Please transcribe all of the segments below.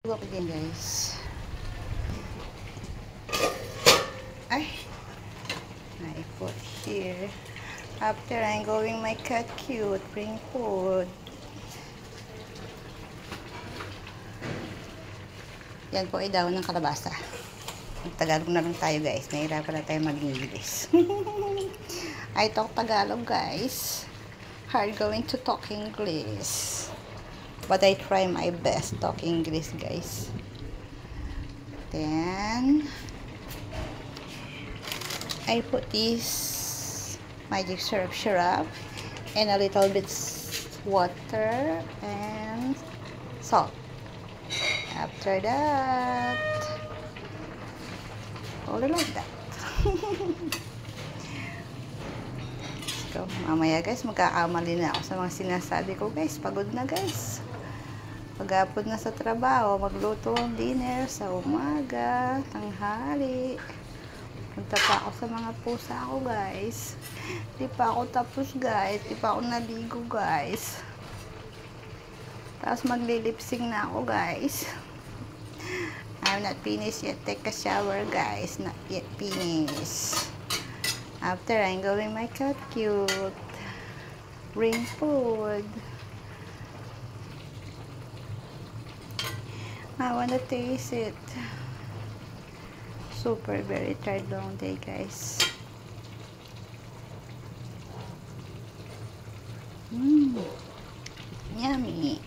Look again, guys. I put here. After I'm going my cat cute, bring food. Yan po ay daon ng kalabasa. Tagalog na lang tayo, guys. Nahirapan na tayo mag-English. I talk Tagalog, guys. Hard going to talk English. But I try my best talk English, guys. Then I put this magic syrup and a little bit water and salt. After that, only like that. So, mamaya guys, magkakamali na ako sa mga sinasabi ko, guys. Pagod na, guys. Pag-apod na sa trabaho, magluto ng dinner sa umaga, tanghali. Punta pa ako sa mga pusa ko, guys. Di pa ako tapos, guys. Di pa ako naligo, guys. Tapos maglilipsing na ako, guys. I'm not finished yet. Take a shower, guys. Not yet finished. After, I'm going my cat cute. Bring food. I wanna taste it. Super, very tired long day, guys. Yummy.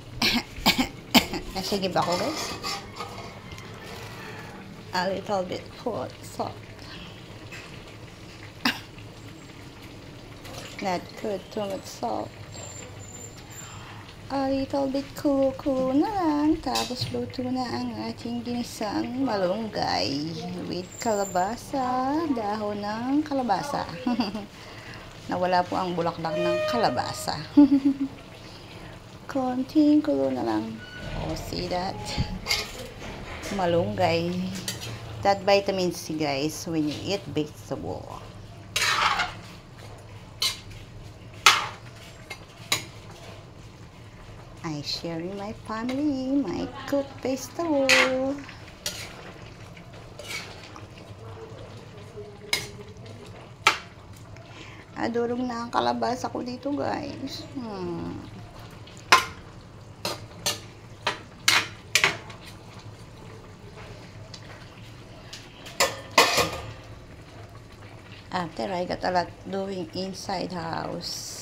Nasigib ako, guys. A little bit salt. Not good, too much salt. A little bit kulo na lang. Tapos luto na ang ating ginisang malunggay with kalabasa, dahon ng kalabasa. Nawala po ang bulaklak ng kalabasa. Konting kulo na lang. Oh, see that? Malunggay. That vitamin C, guys, when you eat vegetable. I share with my family my cooked vegetable. Adurog na ang kalabasa ko dito, guys. After I got a lot doing inside house.